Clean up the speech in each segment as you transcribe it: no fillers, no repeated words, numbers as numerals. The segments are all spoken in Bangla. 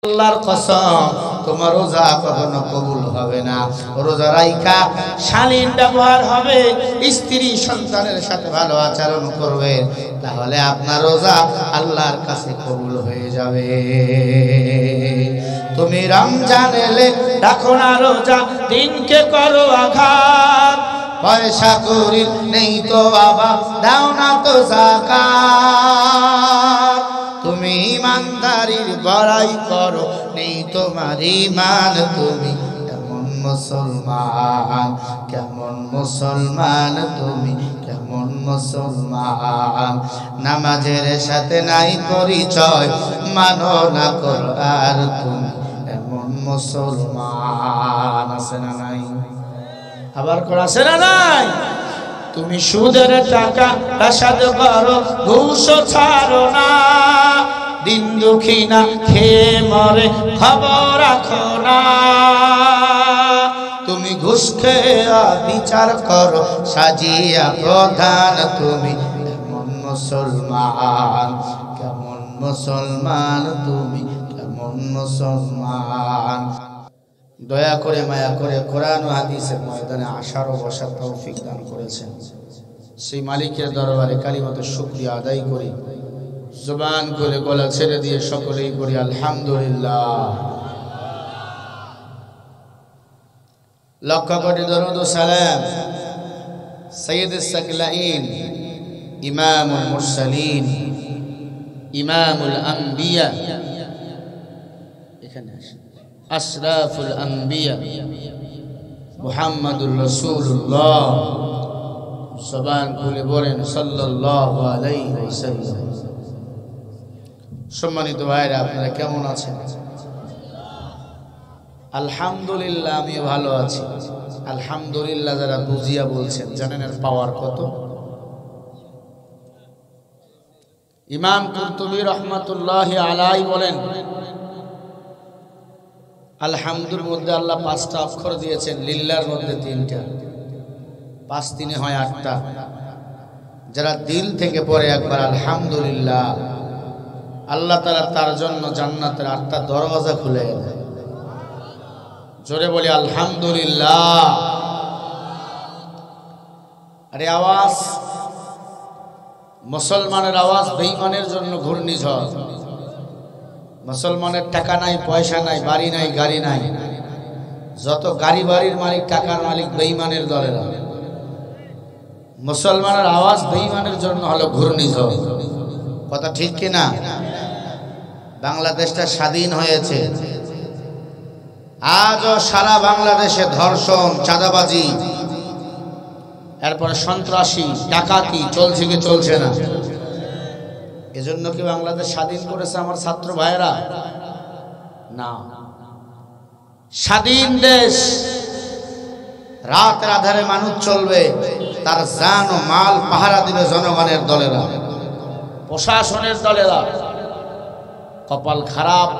আল্লাহর কসম তোমার রোজা কখনো কবুল হবে না। রোজা রাইখা শালীন ব্যবহার হবে, স্ত্রী সন্তানের সাথে ভালো আচরণ করবে, তাহলে আপনার রোজা আল্লাহর কাছে কবুল হয়ে যাবে। তুমি রমজান এলে রাখো না রোজা, দিনকে করো আঘাত, পয়সা করি নেই তো বাবা দাও না তো যাকাত। তুমি ইমানদারির বড়াই করো নেই তোমার ঈমান, তুমি কেমন মুসলমান, কেমন মুসলমান, তুমি কেমন মুসলমান। নামাজের সাথে নাই পরিচয়, মানো না কোরআন, তুমি এমন মুসলমান। আছে না নাই? আবার কর আছে না নাই? তুমি সুদের টাকা রাশাদ করো, ঘুষ ছাড়ো না, দিন দুঃখী না খেয়ে মরে খবর রাখো না। তুমি ঘুষ খেয়ে বিচার করো সাজিয়া প্রধান, তুমি কেমন মুসলমান, কেমন মুসলমান, তুমি কেমন মুসলমান। দয়া করে মায়া করে কোরআন ও হাদিসের ময়দানে আশার ও বসার তৌফিক দান করেছেন, সেই মালিকের দরবারে কালিমাতে শুকরিয়া আদায় করি। জবান করে গলা ছেড়ে দিয়ে সকলেই করি আলহামদুলিল্লাহ। লক্ষ কোটি দরুদ ও সালাম সাইয়্যিদুস সাকলাইন, ইমামুল মুরসালিন, ইমামুল আম্বিয়া, এখানে আসেন, আশরাফুল আম্বিয়া মুহাম্মাদুর রাসূলুল্লাহ, জবান খুলে বলেন সাল্লাল্লাহু আলাইহি ওয়াসাল্লাম। সম্মানিত ভাইরা, আপনারা কেমন আছেন? আলহামদুলিল্লাহ, আমি ভালো আছি। আলহামদুলিল্লাহ যারা বুঝিয়া বলছেন, জানেন এর পাওয়ার কত? ইমাম কুরতুবী রাহমাতুল্লাহি আলাইহি বলেন, আলহামদুর মধ্যে আল্লাহ 5টা অক্ষর দিয়েছেন, লিল্লাহর মধ্যে 3টা, 5 3 হয় 8টা। যারা দিল থেকে পড়ে একবার আলহামদুলিল্লাহ, আল্লাহ তাআলা তার জন্য জান্নাতের 8টা দরওয়াজা খুলে দেয়। জোরে বলি আলহামদুলিল্লাহ। আরে আওয়াজ, মুসলমানের আওয়াজ বেঈমানের জন্য ঘূর্ণিঝড়। মুসলমানের টাকা নাই, পয়সা নাই, বাড়ি নাই, গাড়ি নাই, যত গাড়ি বাড়ির মালিক, টাকার মালিক বেঈমানের দলেরা। মুসলমানের আওয়াজ বেঈমানের জন্য হলো ঘূর্ণিঝড়। কথা ঠিক কিনা? বাংলাদেশটা স্বাধীন হয়েছে, আজও সারা বাংলাদেশে ধর্ষণ, চাঁদাবাজি, এরপরে সন্ত্রাসী, ডাকাতি চলছে কি চলছে না? এজন্য কি বাংলাদেশ স্বাধীন করেছে আমার ছাত্র ভাইয়েরা? না। স্বাধীন দেশ, রাতের আধারে মানুষ চলবে, তার জান ও মাল পাহারা দিবে জনগণের দলেরা, প্রশাসনের দলেরা। কপাল খারাপ,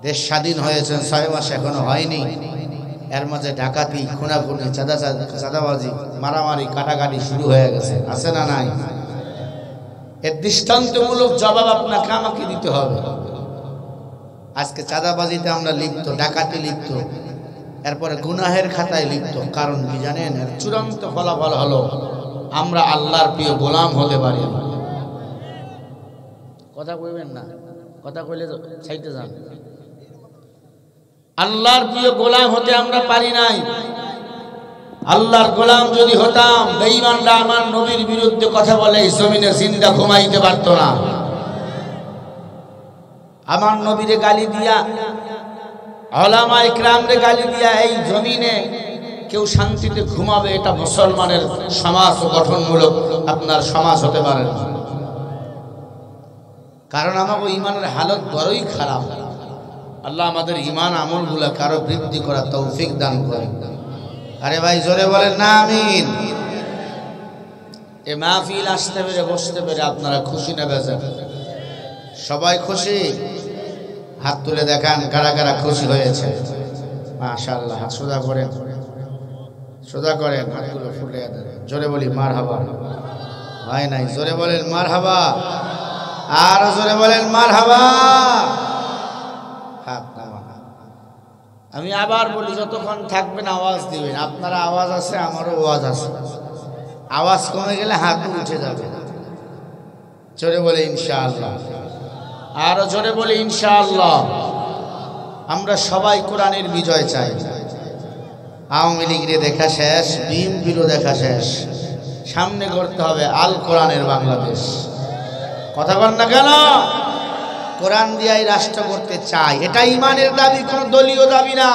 দেশ স্বাধীন হয়েছে 6 মাস এখনো হয়নি, এর মাঝে ডাকাতি, খুনাখুনি, চাঁদাবাজি, মারামারি, কাটাকাটি শুরু হয়ে গেছে। আছে না নাই? এর দৃষ্টান্তমূলক জবাব আপনাকে আমাকে দিতে হবে। আজকে চাঁদাবাজিতে আমরা লিপ্ত, ডাকাতি লিপ্ত, এরপরে গুনাহের খাতায় লিপ্ত। কারণ কি জানেন? এর চূড়ান্ত ফলাফল হলো আমরা আল্লাহর প্রিয় গোলাম হতে পারি না। কথা কইবেন না, কথা কইলে চাইতে যান। আল্লাহর প্রিয় গোলাম হতে আমরা পারি নাই। আল্লাহর গোলাম যদি হতাম, বেঈমানরা আমার নবীর বিরুদ্ধে কথা বলে এই জমিনে জিন্দা ঘুমাইতে পারত না। আমার নবীরে গালি দিয়া, উলামা ইকরামরে গালি দিয়া এই জমিনে কেউ শান্তিতে ঘুমাবে, এটা মুসলমানের সমাজ গঠনমূলক আপনার সমাজ হতে পারে না। কারণ আমাকে ঈমানের হালত বড়ই খারাপ। আল্লাহ আমাদের ঈমান আমলগুলা কারো বৃদ্ধি করার তৌফিক দান করেন। আরে ভাই জোরে বলেন না আমিন। এ মাহফিল আসতে পেরে বসতে পেরে আপনারা খুশি না বেজার? সবাই খুশি? হাত তুলে দেখান কারা কারা খুশি হয়েছে। মাশাআল্লাহ, হাত সোজা করেন, সোজা করেন, হাতগুলো ফুলে দেন। জোরে বলি মারহাবা। হয় নাই? জোরে বলেন মারহাবা। আর জোরে বলেন মারহাবা। হাত নামান। আমি আবার বলি, যতক্ষণ থাকবেন আওয়াজ দিবেন। আপনারা আওয়াজ আছে, আমারও আওয়াজ আছে। আওয়াজ কমে গেলে হাত উঠে যাবে। জোরে বলে ইনশাআল্লাহ, আরো জোরে বলে ইনশাআল্লাহ। আমরা সবাই কোরআনের বিজয় চাই। আওয়ামী লীগরে দেখা শেষ, বিএনপিরও দেখা শেষ, সামনে করতে হবে আল কোরআনের বাংলাদেশ। কথা বল না কেন? কোরআন দিয়াই রাষ্ট্র করতে চাই, এটা ইমানের দাবি, কোনো দলীয় দাবি না।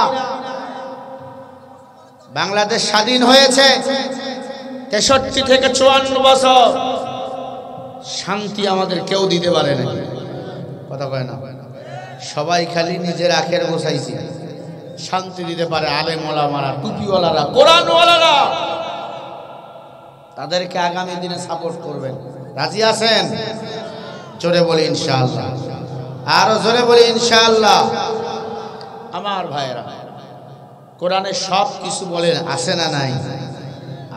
বাংলাদেশ স্বাধীন হয়েছে 63 থেকে 54 বছর, শান্তি আমাদের কেউ দিতে পারে না। কথা কয় না? সবাই খালি নিজের আখের বসাইছে, শান্তি দিতে পারে আলেম ওলামারা, টুপিওয়ালারা, কোরআনওয়ালারা। তাদেরকে আগামী দিনে সাপোর্ট করবেন। রাজি আছেন? জোরে বলি ইনশাআল্লাহ, আরো জোরে বলি ইনশাআল্লাহ। আমার ভাইয়েরা, কোরআনে সব কিছু বলেন, আছে না নাই?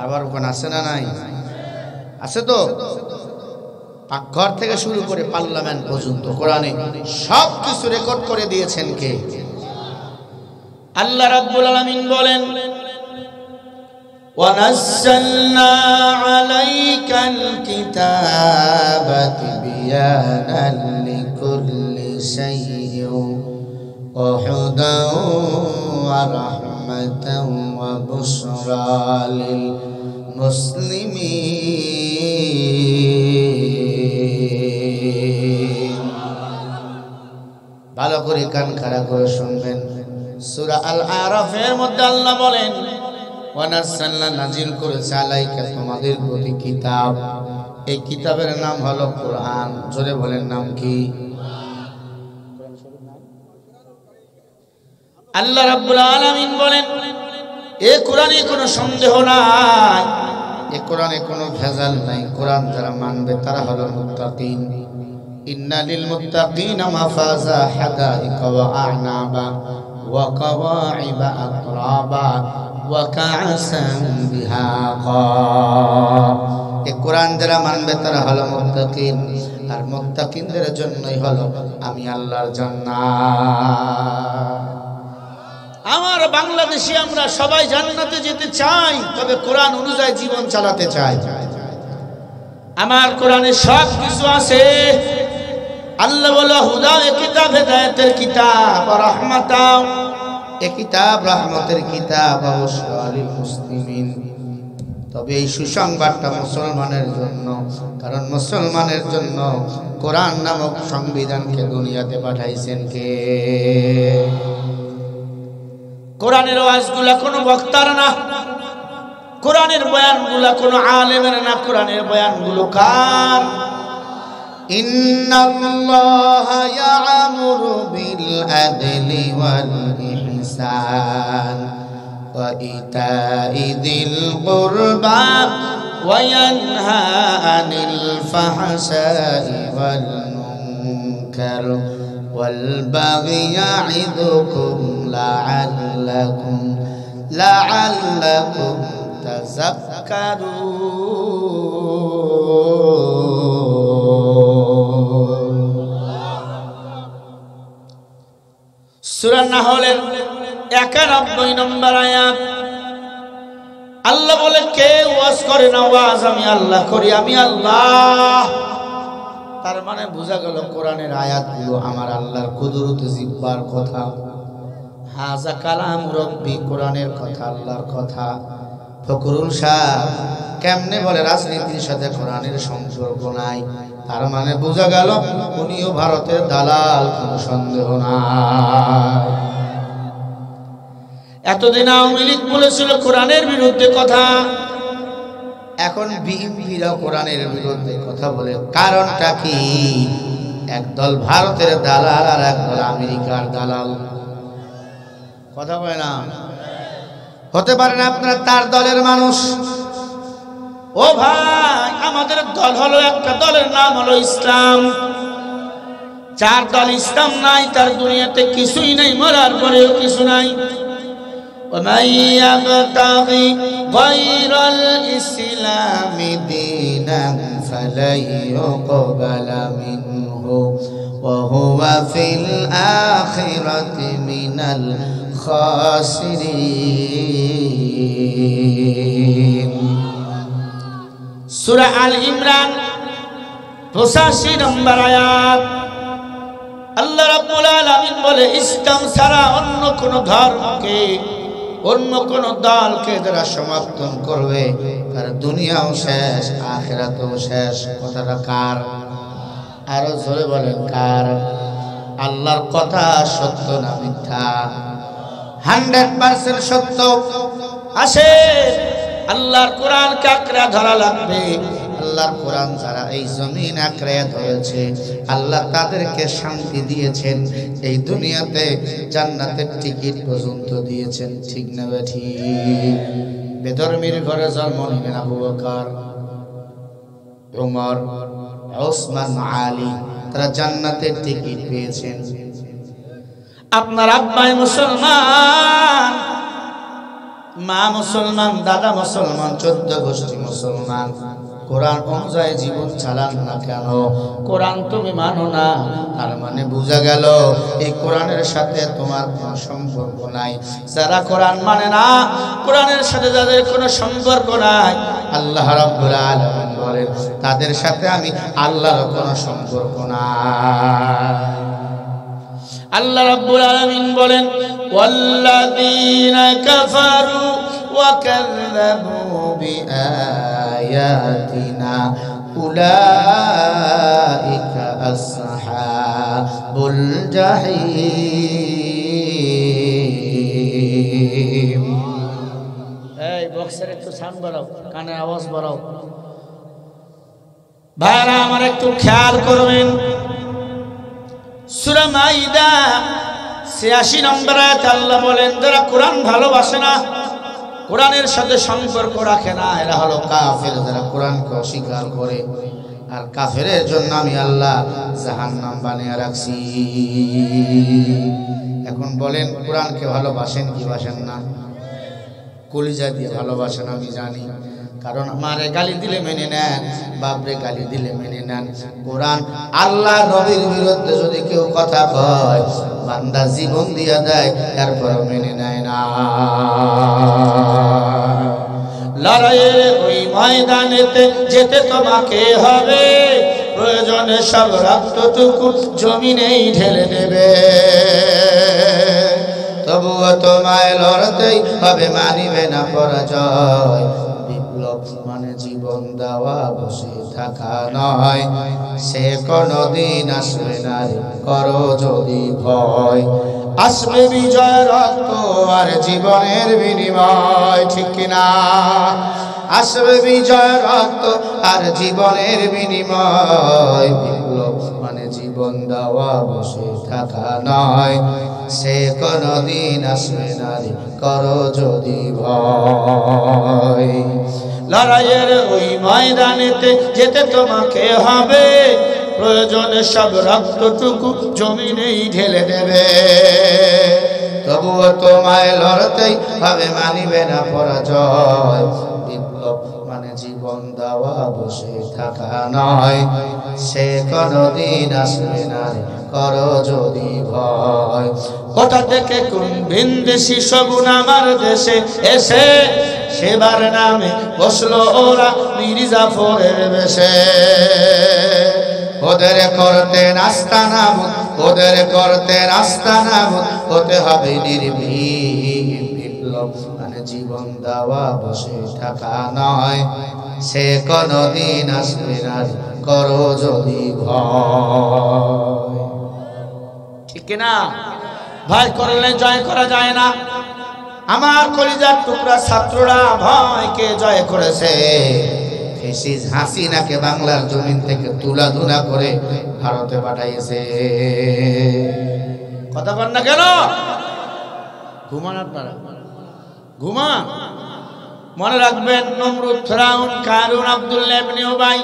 আবার কোন আছে না নাই? আছে তো। পাকঘর থেকে শুরু করে পার্লামেন্ট পর্যন্ত কোরআনে সব কিছু রেকর্ড করে দিয়েছেন কে? আল্লাহ রাব্বুল আলামিন বলেন, وَنَزَّلْنَا عَلَيْكَ الْكِتَابَ تِبْيَانًا لِكُلِّ شَيْءٍ وَهُدًى وَرَحْمَةً وَبُشْرَى لِلْمُسْلِمِينَ। ভালো করে কান খাড়া করে শুনবেন। সূরা আল আরাফের মধ্যে আল্লাহ বলেন, ওয়ানাজ্জালনা, নাজিল করেছে, আলাইকা, তোমাদের প্রতি, কিতাব। এই কিতাবের নাম হলো কোরআন। জোরে বলেন, নাম কি? আল্লাহ রাব্বুল আলামিন বলেন, এ কোরআনে কোনো সন্দেহ নাই, এ কোরআনে কোনো ভেজাল নাই। কোরআন যারা মানবে তারা হলো মুত্তাকিন। ইন্না লিল মুত্তাকিনা মাফাজা, হাদাইকা ওয়া আ'নাবা ওয়া কাওয়াইবা আতরাবা ওয়া কা'সান বিহাকা। এ কোরআন যারা মানবে তারা হলো মুত্তাকিন, আর মুত্তাকিনদের জন্যই হলো আমি আল্লাহর জান্নাত। আমার বাংলাদেশে আমরা সবাই জান্নাতে যেতে চাই, তবে কোরআন অনুযায়ী জীবন চালাতে চাই। আমার কোরআনে সব কিছু আছে। আল্লাহ বলে, হুদা, এ কিতাব হেদায়েতের কিতাব, রাহমাতাও, এ কিতাব রহমতের কিতাব, অবশ্যই মুসলিমিন। তবে এই সুসংবাদটা মুসলমানের জন্য, কারণ মুসলমানের জন্য কোরআন নামক সংবিধানকে দুনিয়াতে পাঠাইছেন কে? কোরআনের ওয়াজগুলা কোনো বক্তার না, কোরআনের বয়ানগুলা কোনো আলেমের না, কোরআনের বয়ানগুলো কার? ইন্নাল্লাহা ইয়া'মুরু বিল আদলি ওয়াল ইহসান ওয়া ইতাই যিল কুরবা ওয়া ইয়ানহা আনিল ফাহশাই ওয়াল মুনকার ওয়াল বাগি ইয়া'iদুকুম লা'আল্লাকুম তাযাক্কারুন। সূরা নাহলের 91 নম্বর আয়াত। আল্লাহ বলে, কে ওয়াজ করে না? ওয়াজ আমি আল্লাহ করি, আমি আল্লাহ। তার মানে বোঝা গেল কোরআনের আয়াতগুলো আমার আল্লাহর কুদরত, জিব্বার কথা। হাযা কালাম রব্বি, কোরআনের কথা, আল্লাহর কথা। ফখরুল সাহেব কেমনে বলে রাজনীতির সাথে কোরআনের সম্পর্ক নাই? তার মানে বোঝা গেল উনিও ভারতের দালাল, কোনো সন্দেহ নাই। এতদিন আওয়ামী লীগ বলেছিল কোরআনের বিরুদ্ধে কথা, এখন বিএনপিরা কোরআনের বিরুদ্ধে কথা বলে। কারণটা কি? একদল ভারতের দালাল আর একদল আমেরিকার দালাল। কথা বলে না? হতে পারে না আপনারা তার দলের মানুষ। ও ভাই, আমাদের দল হলো একটা, দলের নাম হলো ইসলাম। যার দল ইসলাম নাই, তার দুনিয়াতে কিছুই নাই, মরার পরেও কিছু নাই। ومن يبتغي غير الإسلام دينا فلن يقبل منه وهو في الآخرة من الخاسرين সূরা আল ইমরান 85 নম্বর আয়াত আল্লাহ রাব্বুল আলামিন বলে ইসলাম ছাড়া অন্য কোন ধর্মকে অন্য কোন দলকে যারা সমাপ্তন করবে তার দুনিয়াও শেষ আখিরাতও শেষ কথাটা কার আরো জোরে বলেন কার আল্লাহর কথা সত্য না মিথ্যা 100% সত্য আসে আল্লাহর কোরআন কাকড়া ধরা লাগবে আল্লাহর কোরআন যারা এই জমিন আঁকড়ে ধরেছে আল্লাহ তাদেরকে শান্তি দিয়েছেন এই দুনিয়াতে জান্নাতের টিকিট পর্যন্ত দিয়েছেন ঠিক না ঠিক বেধর্মীর ঘরে জন্ম নিলেন আবু বকর ওমর ওসমান আলী তারা জান্নাতের টিকিট পেয়েছেন আপনার আব্বাই মুসলমান মা মুসলমান দাদা মুসলমান 14 গোষ্ঠী মুসলমান কোরআন অনুযায়ী জীবন চালান না কেন কোরআন তুমি মানো না তার মানে বোঝা গেল এই কোরআনের সাথে তোমার কোনো সম্পর্ক নাই যারা কোরআন মানে না কোরআনের সাথে যাদের কোনো সম্পর্ক নাই আল্লাহ রাব্বুল আলামিন বলেন তাদের সাথে আমি আল্লাহর কোনো সম্পর্ক নাই আল্লাহ রাব্বুল আলামিন বলেন ওয়াল্লাযীনা কাফারু ওয়া কাযযাবু বিআয়াতিনা উলাইকা আসহাবুল জাহিম এই বক্সের একটু সাউন্ড বাড়াও কানে আওয়াজ বাড়াও ভাইরা আমার একটু খেয়াল করবেন সূরা মাইদা 86 নম্বর আয়াত আল্লাহ বলেন যারা কোরআন ভালোবাসে না কোরআনের সাথে সম্পর্ক রাখে না এরা হলো কাফের যারা কোরআনকে অস্বীকার করে আর কাফেরের জন্য আমি আল্লাহ জাহান্নাম বানিয়ে রাখছি এখন বলেন কোরআনকে ভালোবাসেন কি বাসেন না কলিজা দিয়ে ভালোবাসেন আমি জানি কারণ আমারে গালি দিলে মেনে নেন বাপরে গালি দিলে মেনে নেন কোরআন আল্লাহ নবীর বিরুদ্ধে যদি কেউ কথা কয় বান্দা জীবন দিয়া দেয় তারপর মেনে নেয় না লড়াইয়ের ওই ময়দানেতে যেতে তোমাকে হবে প্রয়োজনে সব রক্তটুকু জমিনেই ঢেলে দেবে তবুও তোমায় লড়তেই হবে মানিবে না পরাজয় বিপ্লব মানে জীবন দেওয়া বসে থাকা নয় সে কোনদিন আসবে না করো যদি ভয় আসবে বিজয় রক্ত আর জীবনের বিনিময় ঠিক কিনা আসবে বিজয় রক্ত আর জীবনের বিনিময় বিপ্লব মানে জীবন দেওয়া বসে থাকা নয় সে কোনদিন আসবে না করো যদি ভয় লড়াইয়ের ওই ময়দানেতে যেতে তোমাকে হবে প্রয়োজনে সব রক্তটুকু জমিনেই ঢেলে দেবে তবুও তোমায় লড়তেই হবে মানিবে না পরাজয় বিপ্লব মানে জীবন দেওয়া বসে থাকা নয় সে কোনদিন আসবে না করো যদি ভয় কোথা থেকে কোন ভিনদেশি সগুন আমার দেশে এসে সেবার নামে বসলো ওরা মীর জাফরের বেশে ওদের করতে নাস্তা নাবুদ ওদের করতে নাস্তা নাবুদ হতে হবে নির্ভীক বিপ্লব মানে জীবন দেওয়া বসে থাকা নয় সে কোনদিন আসবে না করো যদি ভয় ঠিক না ভয় করলে জয় করা যায় না আমার কলিজার টুকরা ছাত্ররা ভয়কে জয় করেছে ফেসিস হাসিনাকে বাংলার জমিন থেকে তুলাধুনা করে ভারতে পাঠাইছে কথা বল না কেন ঘুমান আপনারা ঘুমান মনে রাখবেন নমরুদ ফিরাউন কারুন আব্দুল্লাহ ইবনে উবাই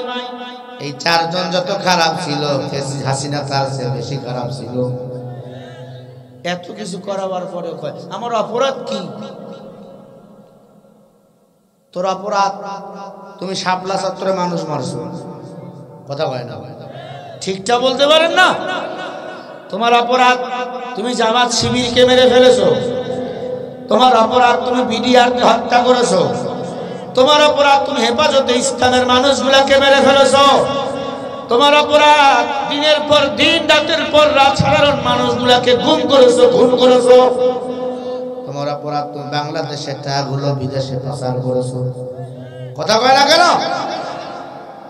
এই চারজন যত খারাপ ছিল ফেসিস হাসিনা তার চেয়ে বেশি খারাপ ছিল এত কিছু করাবার পরে কয় আমার অপরাধ কি তোর অপরাধ তুমি শাপলা চত্বরে মানুষ মারছো কথা কয় না ঠিকটা বলতে পারেন না তোমার অপরাধ তুমি জামাত শিবিরকে মেরে ফেলেছো, তোমার অপরাধ তুমি বিডিআরকে হত্যা করেছো, তোমার অপরাধ তুমি হেফাজতে ইসলামের মানুষগুলাকে মেরে ফেলেছো, তোমার অপরাধ দিনের পর দিন রাতের পর রাত সাধারণ মানুষগুলাকে গুম করেছো, খুন করেছো। তোমার অপরাধ তুমি বাংলাদেশের টাকাগুলো বিদেশে পাচার করেছো। কথা কয় না কেন?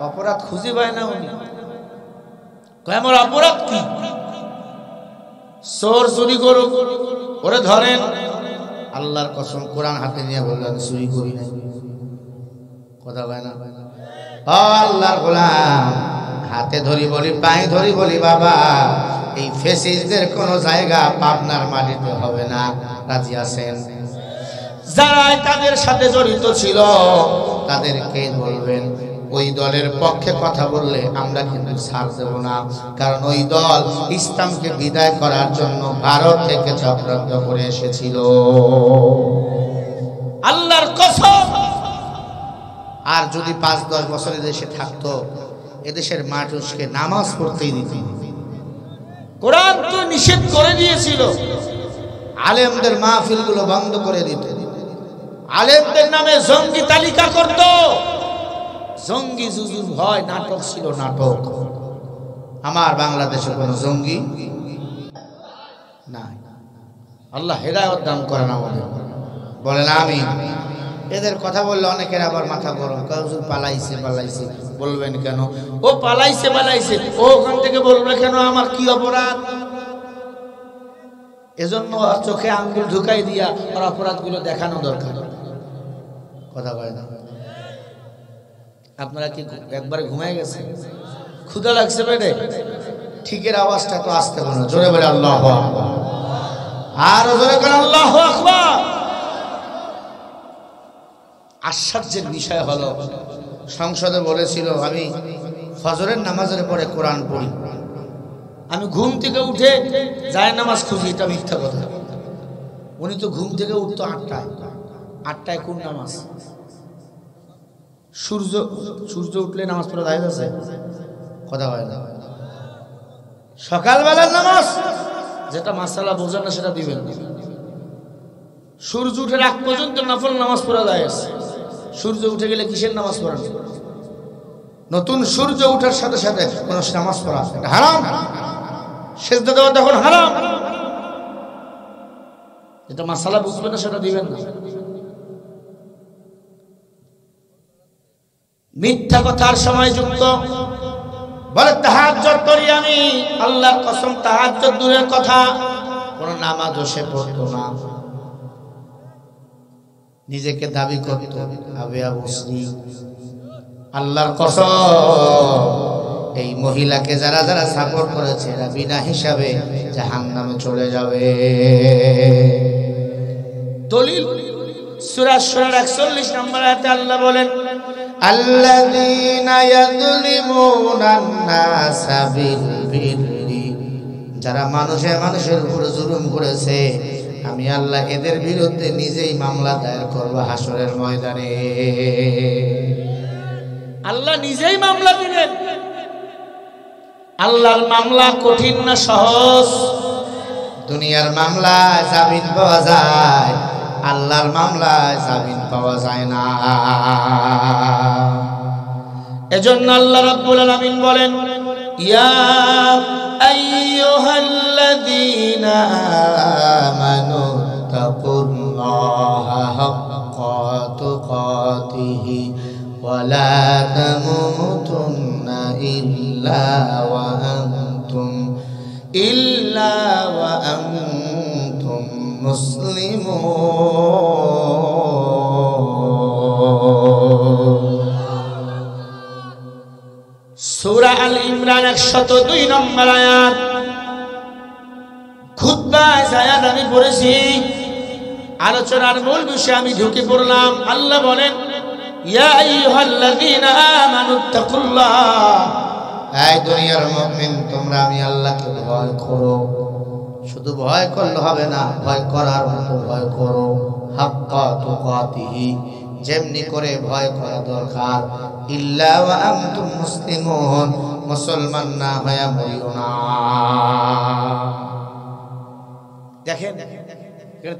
অপরাধ খুঁজে পায় না উনি। আমার অপরাধ কি? চোর চুরি করুক, ওরে ধরেন। আল্লাহর কসম কোরআন হাতে নিয়ে বললেন চুরি করি নাই। কথা কয় না? আল্লাহর গোলাম হাতে ধরি বলি, পায়ে ধরি বলি, বাবা এই ফেসিসদের কোন জায়গা পাবনার মাটিতে হবে না। রাজি আছেন? যারা তাদের সাথে জড়িত ছিল তাদেরকে বলবেন, ওই দলের পক্ষে কথা বললে আমরা কিন্তু ছাড় দেব না, কারণ ওই দল ইসলামকে বিদায় করার জন্য ভারত থেকে চক্রান্ত করে এসেছিল। আল্লাহর কসম। আর যদি 5-10 বছর দেশে থাকতো, এদেশের মানুষকে নামাজ পড়তেই দিত। কোরআন তো নিষেধ করে দিয়েছিল, আলেমদের মাহফিলগুলো বন্ধ করে দিত, আলেমদের নামে জঙ্গি তালিকা করত। জঙ্গি জুজুর ভয় নাটক ছিল, নাটক। আমার বাংলাদেশে কোন জঙ্গি নাই। আল্লাহ হেদায়েত দান করেন আমাদের। বলেন আমিন। এদের কথা বললে অনেকের আবার মাথা গরম, হুজুর পালাইছে পালাইছে। বলবেন কেন? ও পালাইছে পালাইছে, ও ওখান থেকে বলবে কেন আমার কি অপরাধ? এজন্য চোখে আঙ্গুল ঢুকাই দিয়া ওর অপরাধগুলো দেখানো দরকার। কথা কয় না? আপনারা কি একবারে ঘুমায় গেছে? ক্ষুধা লাগছে পেটে? ঠিকের আওয়াজটা তো আসতে পারে না, জোরে বলে আল্লাহু আকবার। আর জোরে করে আল্লাহু আকবার। আশ্চর্যের বিষয় হলো, সংসদে বলেছিল আমি ফজরের নামাজের পরে কোরআন পড়ি, আমি ঘুম থেকে উঠে যায় নামাজ খুঁজি। এটা মিথ্যা কথা। উনি তো ঘুম থেকে উঠতো 8টায়। 8টায় কোন নামাজ? সূর্য উঠলে নামাজ পড়া যায় আছে? কথা হয় না। সকালবেলার নামাজ যেটা মাসালা বোঝেন না সেটা দিবেন। সূর্য উঠে আগ পর্যন্ত নফল নামাজ পড়া যায়। সূর্য উঠে গেলে কিসের নামাজ পড়া? নতুন সূর্য উঠার সাথে সাথে কোন নামাজ পড়া এটা হারাম। সেজদা দেওয়া তখন হারাম। যেটা মাসালা বুঝবেন না সেটা দিবেন না। মিথ্যা কথার সময় যুক্ত বলে তাহাজ্জুদ করি আমি। আল্লাহর কসম তাহাজ্জুদ দূরের কথা, কোন নামাজও সে পড়তো না। নিজেকে দাবি করত আবিয়া মুসলিম। আল্লাহর কসম এই মহিলাকে যারা যারা সাপোর্ট করেছে এরা বিনা হিসাবে জাহান্নামে চলে যাবে। দলিল সূরা শুরার 41 নম্বর আয়াতে আল্লাহ বলেন, আল্লাযীনা ইয়াযলিমুনান নাসা বিল বিররি, যারা মানুষের উপর জুলুম করেছে আমি আল্লাহ এদের বিরুদ্ধে নিজেই মামলা দায়ের করব হাসরের ময়দানে। আল্লাহ নিজেই মামলা দিবেন। আল্লাহর মামলা কঠিন না সহজ? দুনিয়ার মামলা জামিন পাওয়া যায়, আল্লাহর মামলায় জামিন পাওয়া যায় না। এজন্য আল্লাহ রাব্বুল আলামিন বলেন, ইয়া আইয়ুহাল্লাযীনা আমানু তাকুল্লাহা হাক্কা তুকাতিহি ওয়া লা তামুতুন্না ইল্লা ওয়া আনতুম মুসলিমুন। সূরা আল ইমরান 102 নম্বর আয়াত। খুতবায় আয়াত আমি পড়েছি, আলোচনার মূল বিষয়ে আমি ঢুকে পড়লাম। আল্লাহ বলেন, ইয়া আইয়ুহাল্লাযীনা আমানুত্তাকুল্লাহ, এই দুনিয়ার মুমিন তোমরা আমি আল্লাহকে ভয় করো। শুধু ভয় করলে হবে না, ভয় করার মতো ভয় করো। হাক্কা তুকাতিহি, যেমনি করে ভয় করা দরকার। ইল্লা ওয়া আনতুম মুসলিমুন, মুসলমান না হয়ে মরিও না। দেখেন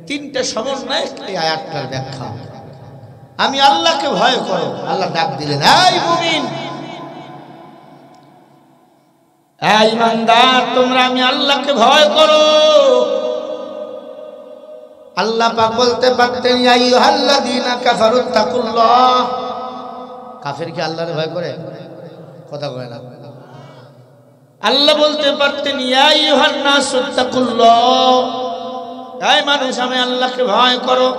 তিনটা সমন্বয় এই আয়াতটার ব্যাখ্যা। আমি আল্লাহকে ভয় করো, আল্লাহ ডাক দিলেন এই মুমিন, এই ইমানদার, তোমরা আমি আল্লাহকে ভয় করো। আল্লাহ পাক বলতে পারতেন ইয়া আইয়ুহাল্লাযীনা কাফারুত্তাকুল্লাহ। কাফের কি আল্লাহর ভয় করে? কথা কয় না। আল্লাহ বলতে পারতেন ইয়া আইয়ুহান নাসুত্তাকুল্লাহ, এই মানুষ আমি আল্লাহকে ভয় করো,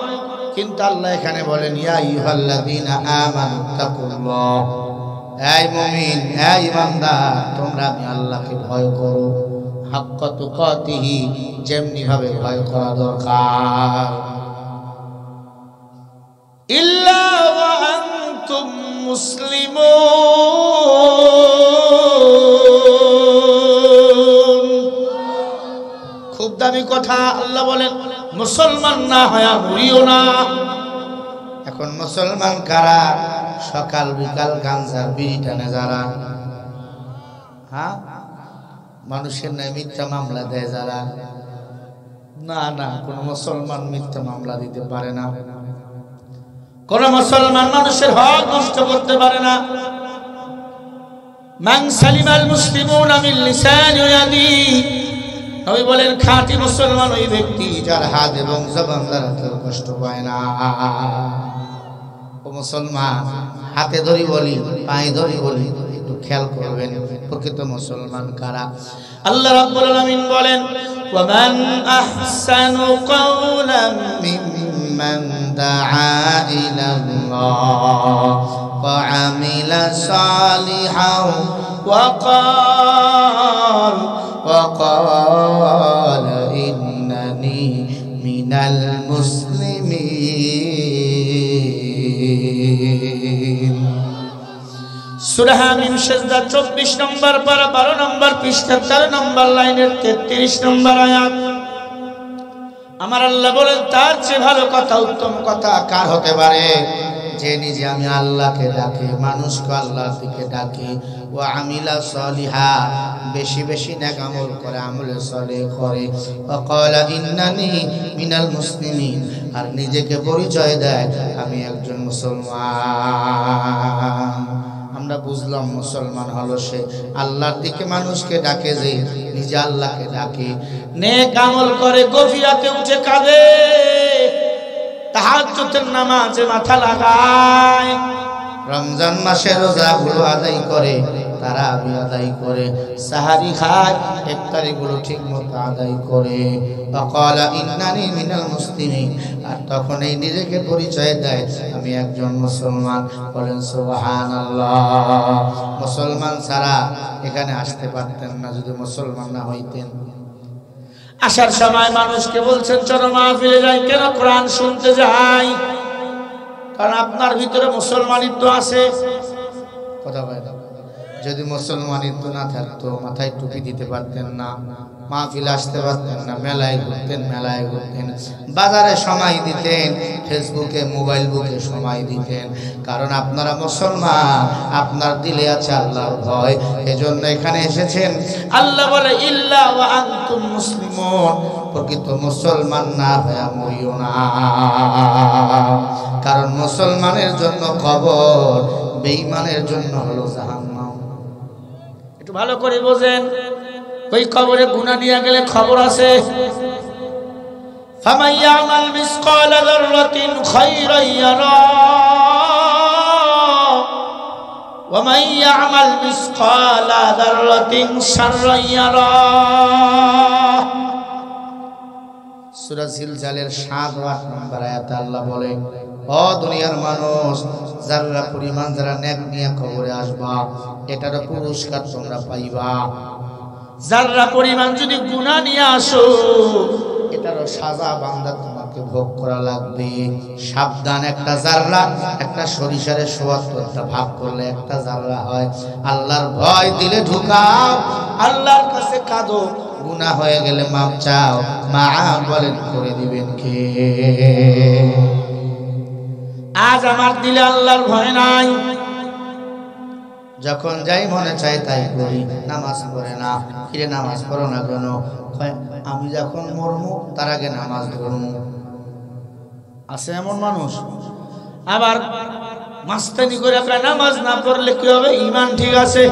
কিন্তু আল্লাহ এখানে বলেন ইয়া আইয়ুহাল্লাযীনা আমানুত্তাকুল্লাহ, এই মুমিন, এই ইমানদার, তোমরা আমি আল্লাহকে ভয় করো হাক্কা তুকাতিহি, যেমনি ভাবে ভয় করা দরকার। ইল্লা ওয়া আনতুম মুসলিমুন। খুব দামি কথা। আল্লাহ বলেন মুসলমান না হয়া মরিও না। এখন মুসলমান কারা? সকাল বিকাল গাঞ্জার বিড়ি টানে যারা, হ্যাঁ, মানুষের নামে মিথ্যা মামলা দেয় যারা, না না, কোন মুসলমান মিথ্যা মামলা দিতে পারে না, কোন মুসলমান মানুষের হক নষ্ট করতে পারে না। মান সালিমাল মুসলিমুনা মিন লিসানি ওয়া ইয়াদিহি, নবী বলেন খাঁটি মুসলমান ওই ব্যক্তি যার হাত এবং জবান দ্বারা কেউ কষ্ট পায় না। ও মুসলমান, হাতে ধরি বলি, পায়ে ধরি বলি, একটু খেয়াল করবেন প্রকৃত মুসলমান কারা। আল্লাহ রাব্বুল আলামিন বলেন ওয়া মান আহসানু কাওলাম মিম্মান দাআ ইলাল্লাহ ওয়া আমিলা সালিহান ওয়া قال إنني من المسلمين। সূরা হামিম সিজদা 24 নম্বর পারা 12 নম্বর পৃষ্ঠা 4 নম্বর লাইনের 33 নম্বর আয়াত। আমার আল্লাহ বলেন তার চেয়ে ভালো কথা, উত্তম কথা কার হতে পারে? যে নিজে আমি আল্লাহকে ডাকে, মানুষকে আল্লাহর দিকে ডাকে, ও আমিলা সলিহা, বেশি বেশি নেক আমল করে, আমলে সলিহ করে, ওয়া ক্বালা ইন্নানি মিনাল মুসলিমিন, আর নিজেকে পরিচয় দেয় আমি একজন মুসলমান। আমরা বুঝলাম মুসলমান হলো সে আল্লাহর দিকে মানুষকে ডাকে, যে নিজে আল্লাহকে ডাকে, নেক আমল করে, গফিরাতে উঠে কাঁদে, তাহাজ্জুদের নামাজে মাথা লাগায়, রমজান মাসে রোজাগুলো আদায় করে, তারাবি আদায় করে, সাহারি খায়, ইফতারিগুলো ঠিকমতো আদায় করে, ওয়াকালা ইন্নানি মিনাল মুসলিমিন, আর তখনই নিজেকে পরিচয় দেয় আমি একজন মুসলমান। বলেন সুবহানাল্লাহ। মুসলমান ছাড়া এখানে আসতে পারতেন না যদি মুসলমান না হইতেন। আসার সময় মানুষকে বলছেন চলো মাহফিলে যাই, কেন? কোরআন শুনতে যাই, কারণ আপনার ভিতরে মুসলমানিত্ব আছে। কথা বলে, যদি মুসলমানিত্ব না থাকতো মাথায় টুপি দিতে পারতেন না, মাহফিলে আসতে পারতেন না, মেলায় ঘুরতেন, বাজারে সময় দিতেন, ফেসবুকে মোবাইল বুকে সময় দিতেন, কারণ আপনারা মুসলমান, আপনার দিলে আছে আল্লাহর ভয়, এজন্য এখানে এসেছেন। আল্লাহ বলে ইল্লা ওয়া আনতুম মুসলিমুন, প্রকৃত মুসলমান না হয়ে মরিও না, কারণ মুসলমানের জন্য কবর, বেঈমানের জন্য হলো জাহান্নাম। একটু ভালো করে বোঝেন, ওই কবরে গুনাহ নিয়ে গেলে খবর আছে। ফামান ইয়ামাল মিসকালা যাররাতিন খায়রান ইয়ারা ওয়া মান ইয়ামাল মিসকালা যাররাতিন শাররান ইয়ারা। সূরা জিলজালের 7 ও 8 নম্বর আয়াতে আল্লাহ বলে, ও দুনিয়ার মানুষ, যারা পরিমাণ যারা নেক নিয়ে কবরে আসবা, এটার পুরস্কার তোমরা পাইবা। যারা পরিমাণ যদি গুনাহ নিয়ে আসো, এটারও সাজা বান্দা তোমাকে ভোগ করা লাগবে। সাবধান, একটা জাররা একটা সরিষারে ৭৪টা ভাগ করলে একটা জাররা হয়। আল্লাহর ভয় দিলে ঢুকাও, আল্লাহর কাছে কাঁদো, গুনাহ হয়ে গেলে মাপ চাও, মাআফ বলেন করে দিবেন কে? আজ আমার দিলে আল্লাহর ভয় নাই, যখন যাই মনে চাই তাই করি, নামাজ পড়ে না। কিরে নামাজ পড়ো না কেন? আমি যখন মরমু তার আগে নামাজ ধরমু। আছে এমন মানুষ। আবার মাস্তানি করে নামাজ না পড়লে কি হবে? ঈমান ঠিক আছে।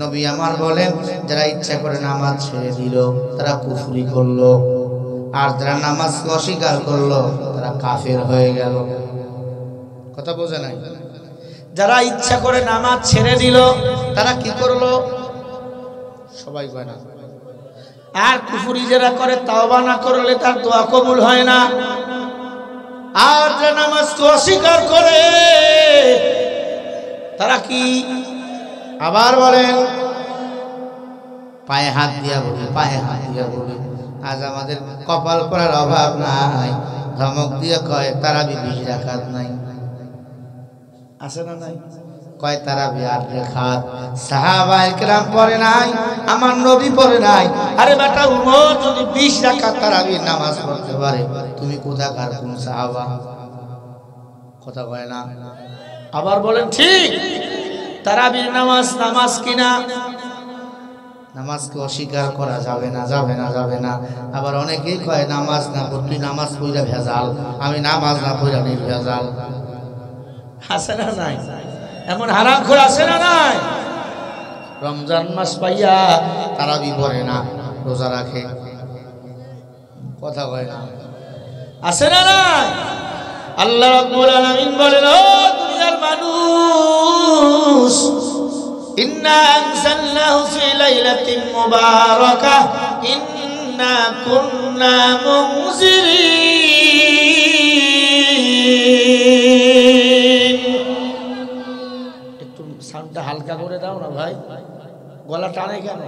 নবী আমার বলেন, যারা ইচ্ছা করে নামাজ ছেড়ে দিল তারা কুফরি করলো, আর যারা নামাজকে অস্বীকার করলো তারা কাফের হয়ে গেল। কথা বোঝে নাই? যারা ইচ্ছা করে নামাজ ছেড়ে দিল তারা কি করলো? সবাই কয় না। আর কুফরি যারা করে তাওবা না করলে তার দোয়া কবুল হয় না। আর যারা নামাজকে অস্বীকার করে তারা কি? আবার বলেন, পায়ে হাত দিয়া বলি, পায়ে হাত দিয়া বলি। আজ আমাদের কপাল পড়ার অভাব নাই, ধমক দিয়ে কয় তারাবি 20 রাকাত নাই। আছে না নাই? কয় তারাবি 8 রাকাত। সাহাবায়ে কেরাম পড়ে নাই, আমার নবী পড়ে নাই। আরে বেটা, উমর যদি 20 রাকাত তারাবি নামাজ পড়তে পারে, তুমি কোথাকার কোন সাহাবা? কথা কয় না। আবার বলেন ঠিক, তারাবির নামাজ নামাজ কিনা? নামাজকে অস্বীকার করা যাবে না, যাবে না, যাবে না। আবার অনেকেই কয় নামাজ না পড়, তুই নামাজ পড়া ভেজাল, আমি নামাজ না পড়া নির্ভেজাল। আছে না নাই? এমন হারামখোর আছে না নাই? রমজান মাস পাইয়া তারাবি পড়ে না, রোজা রাখে। কথা কয় না। আছে না নাই? আল্লাহ রাব্বুল আলামিন বলেন, ও দুনিয়ার মানুষ, ইন্না আনজালনাহু ফি লাইলাতিন মুবারাকাহ ইন্না কুন্না মুনজিরিন। একটু সাউন্ডটা হালকা করে দাও না ভাই, গলা টানে কেন?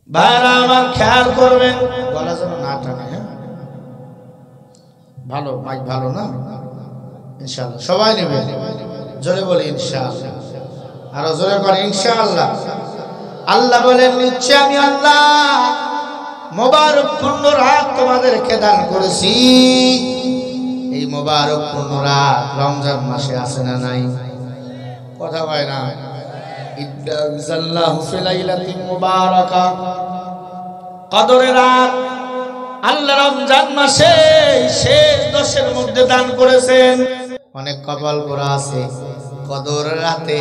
ভাইরা আমার খেয়াল করবেন, গলা যেন না টানে। হ্যাঁ, ভালো মাইক, ভালো না? ইনশাআল্লাহ সবাই নেবে। জোরে বলি ইনশাআল্লাহ, আরো জোরে করে ইনশাআল্লাহ। আল্লাহ বলেন, নিশ্চয় আমি আল্লাহ মোবারক পূর্ণ রাত তোমাদেরকে দান করেছি। এই মোবারক পূর্ণ রাত রমজান মাসে আছে না নাই? কথা হয় না? ইন্নাল্লাহু ফি লাইলাতিন মুবারাকা, কদরের রাত আল্লাহ রমজান মাসে শেষ 10-এর মধ্যে দান করেছেন। অনেক কপাল পোড়া আছে, কদর রাতে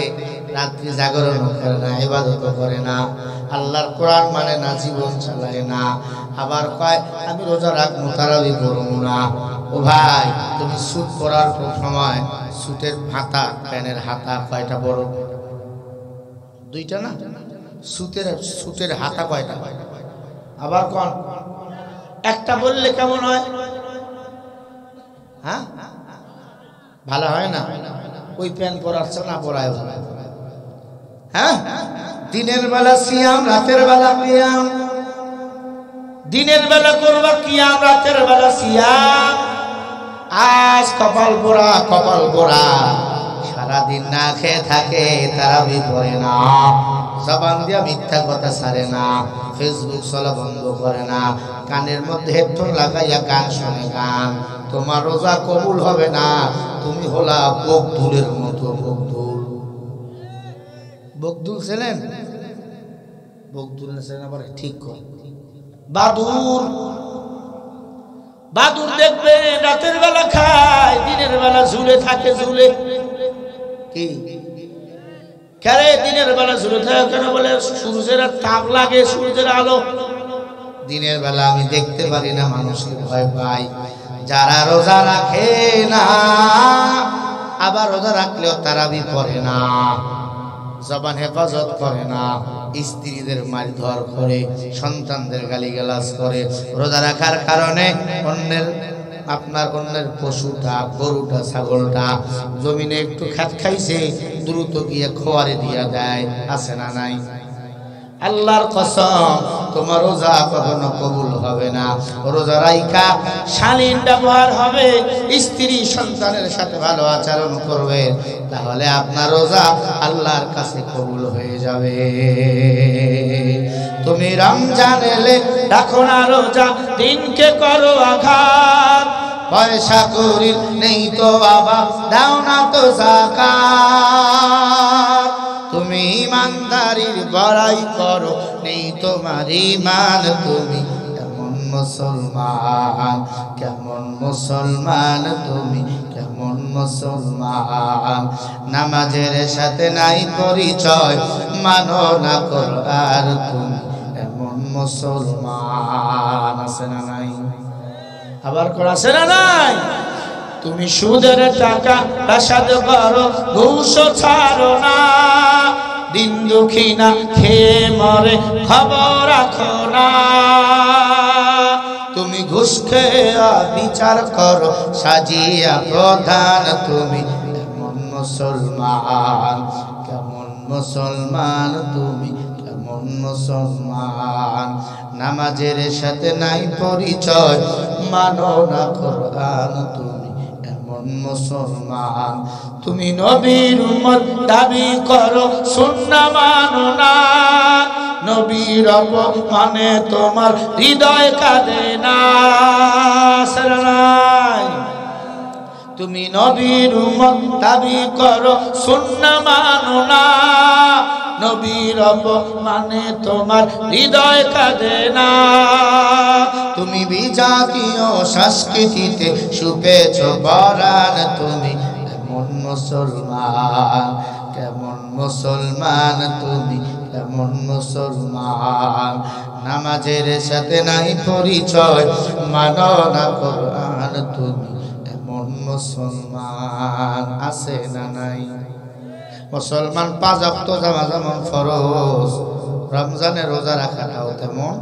রাত্রি জাগরণ করে না, ইবাদত করে না, আল্লাহর কোরআন মানে না, জীবন চালায় না। আবার কয় আমি রোজা রাখবো, তারাবি করবো না। ও ভাই, তুমি সুট করার সময় সুটের হাতা, প্যানের হাতা কয়টা বড়? 2টা না? সুটের হাতা কয়টা? আবার কোন একটা বললে কেমন হয়? হ্যাঁ, ভালো হয় না? ওই প্যান পরাচ্ছে না, পরায় ভালো। হ্যাঁ, দিনের বেলা সিয়াম, রাতের বেলা কিয়াম। দিনের বেলা করবা কিয়াম, রাতের বেলা সিয়াম। আজ কপাল পোড়া, কপাল পোড়া, সারাদিন না খেয়ে থাকে, তারাবি পড়ে না, জবান দিয়া মিথ্যা কথা ছাড়ে না, ফেসবুক চলা বন্ধ করে না, কানের মধ্যে হেডফোন লাগাইয়া গান শুনে গান। তোমার রোজা কবুল হবে না। তুমি হলা বকদুলের মতো। বকদুল, বকদুল ছিলেন? বকদুল ছিলেন আবার ঠিক কর। বাদুর, বাদুর দেখবে রাতের বেলা খায়, দিনের বেলা ঝুলে থাকে। ঝুলে কি কেরে? দিনের বেলা ঝুলে থাকে কেন? বলে সূর্যের তাপ লাগে, সূর্যের আলো। দিনের বেলা আমি দেখতে পারি না, মানুষকে ভয় পাই। যারা রোজা রাখে না, আবার রোজা রাখলেও তারাবি পড়ে না, জবান হেফাজত করে না, স্ত্রীদের মারধর করে, সন্তানদের গালিগালাজ করে, রোজা রাখার কারণে অন্যের পশুটা, গরুটা, ছাগলটা জমিনে একটু খাত খাইছে, দ্রুত গিয়ে খোয়ারে দিয়া দেয়। আছে না নাই? আল্লাহর কসম, তোমার রোজা কখনো কবুল হবে না। রোজা রাইখা শালীন ব্যবহার হবে, স্ত্রী সন্তানের সাথে ভালো আচরণ করবে, তাহলে আপনার রোজা আল্লাহর কাছে কবুল হয়ে যাবে। তুমি রমজান এলে রাখো না রোজা, দিনকে করো আঘাত। পয়সা করি নেই তো বাবা, দাও না তো যাকাত। তুমি ইমানদারির বড়াই করো, নেই তোমার ঈমান, তুমি কেমন মুসলমান, কেমন মুসলমান, তুমি কেমন মুসলমান। নামাজের সাথে নাই পরিচয়, মানো না কোরআন, তুমি এমন মুসলমান। আছে না নাই? আবার কর আছে না নাই? তুমি সুদের টাকা রাশাদ করো, ঘুষ ছাড়ো না, দিন দুঃখী না খেয়ে মরে খবর রাখো না। তুমি ঘুষ খেয়ে বিচার করো, সাজিয়া প্রধান, তুমি কেমন মুসলমান, কেমন মুসলমান, তুমি কেমন মুসলমান। নামাজের সাথে নাই পরিচয়, মানো না কোরআন, তুমি এমন মুসলমান। তুমি নবীর উম্মত দাবি করো, সুন্নাহ মানো না, নবীর অপমানে তোমার হৃদয় কাঁদে না। তুমি নবীর উম্মত দাবি করো, সুন্নাহ মানো না, নবীর অপমানে তোমার হৃদয় কাঁদে না। তুমি বিজাতীয় সংস্কৃতিতে শুপেছ বরান, তুমি কেমন মুসলমান, কেমন মুসলমান, তুমি কেমন মুসলমান। নামাজের সাথে নাই পরিচয়, মানো না কোরআন, তুমি এমন মুসলমান। আছে না নাই? মুসলমান 5 ওয়াক্ত নামাজ যেমন ফরজ, রমজানের রোজা রাখাটাও তেমন।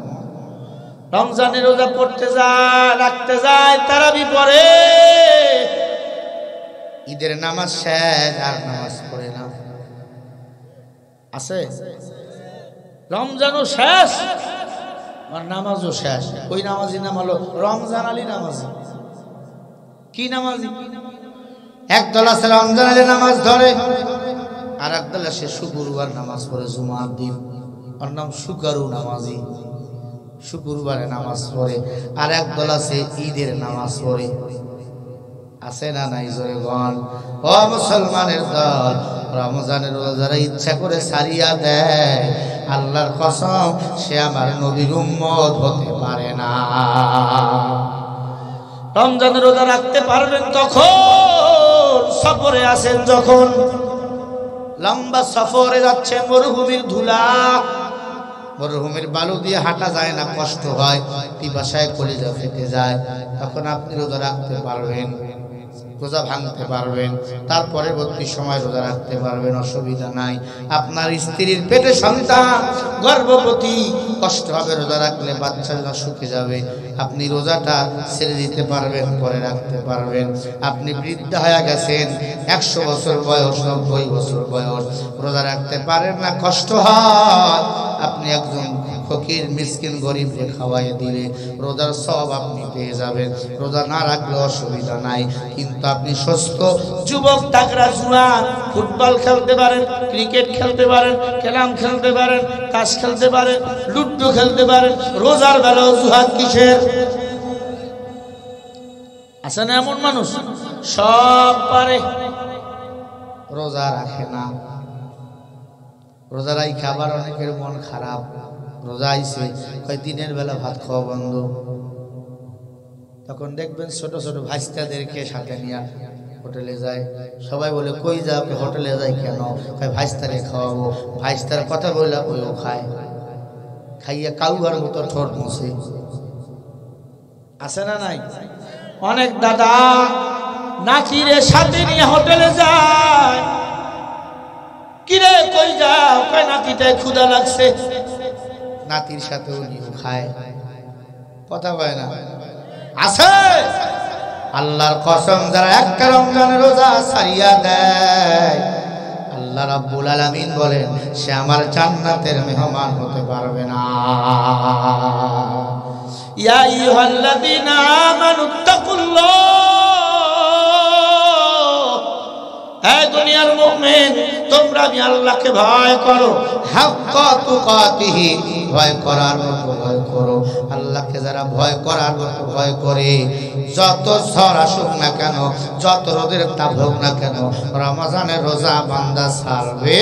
রমজানের রোজা পড়তে যায়, রাখতে যায়, তারাবি পড়ে, ঈদের নামাজ শেষ আর নামাজ পড়ে না। আছে? রমজানও শেষ আর নামাজও শেষ। ওই নামাজি নাম হলো রমজান আলী নামাজি। কি নামাজি? একদল আছে রমজান আলী নামাজ ধরে, আর একদল আছে শুক্রবার নামাজ পড়ে, জুমার দিন, ওর নাম শুকরু নামাজি, শুক্রবারে নামাজ পড়ে। আর একদল আছে ঈদের নামাজ পড়ে। আছে না নাই? জোরে গণ। ও মুসলমানের দল, রমজানের রোজারা ইচ্ছা করে সারিয়া দেয়, আল্লাহর কসম সে আমার নবীর উম্মত হতে পারে না। রমজানের রোজা রাখতে পারবেন তখন সফরে আসেন, যখন লম্বা সফরে যাচ্ছে, মরুভূমির ধুলা, মরুভূমির বালু দিয়ে হাঁটা যায় না, কষ্ট হয়, পিপাসায় কলিজা ফেটে যায়, তখন আপনি রোজা রাখতে পারবেন, রোজা ভাঙতে পারবেন, তার পরবর্তী সময় রোজা রাখতে পারবেন, অসুবিধা নাই। আপনার স্ত্রীর পেটে সন্তান, গর্ভবতী, কষ্ট হবে রোজা রাখলে, বাচ্চারা শুকে যাবে, আপনি রোজাটা ছেড়ে দিতে পারবেন, পরে রাখতে পারবেন। আপনি বৃদ্ধ হয়ে গেছেন, 100 বছর বয়স, 90 বছর বয়স, রোজা রাখতে পারেন না, কষ্ট হয়, আপনি একজন ফকির মিসকিন গরিবকে খাওয়াই দিলে রোজার সওয়াব আপনি পেয়ে যাবেন। রোজা না রাখলে অসুবিধা নাই, কিন্তু আপনি সুস্থ যুবক, তাগড়া জুয়ান, ফুটবল খেলতে পারেন, ক্রিকেট খেলতে পারেন, ক্যারাম খেলতে পারেন, তাস খেলতে পারেন, লুডো খেলতে পারেন, রোজার বেলা অজুহাত কিসের? আছে না এমন মানুষ? সব পারে, রোজা রাখে না। রোজা রাখে আবার অনেকের মন খারাপ, রোজা আইছে, কয় দিনের বেলা ভাত খাওয়া বন্ধ। তখন দেখবেন ছোট ছোট ভাইস্তাদেরকে সাথে নিয়ে হোটেলে যায়, সবাই বলে কই যাবে, হোটেলে যায় কেন? কয় ভাইস্তারে খাওয়াবো। ভাইস্তার কথা বললে ওইও খায়, খাইয়া কাউয়ার মতো ঠোঁট মুছে। আছে না নাই? অনেক দাদা নাতিরে সাথে নিয়ে হোটেলে যায়, কিরে কই যাও? কয় নাতিটায় ক্ষুধা লাগছে, নাতির সাথে উনিও খায়, কথা কয় না? আছে? আল্লাহর কসম, যারা একটা রমজানের রোজা ছাড়িয়া দেয়, আল্লাহ রাব্বুল আলামিন বলেন সে আমার জান্নাতের মেহমান হতে পারবে না। ইয়া আইয়ুহাল্লাযীনা আমানুত্তাকুল্লাহ, হে দুনিয়ার মুমিন, তোমরা আমি আল্লাহকে ভয় করো, হাক্কা তুকাতিহি, ভয় করার মতো ভয় করো। আল্লাহকে যারা ভয় করার মতো ভয় করে, যত ঝড় আসুক না কেন, যত রোদের তাপ হোক না কেন, রমজানের রোজা বান্দা ছাড়বে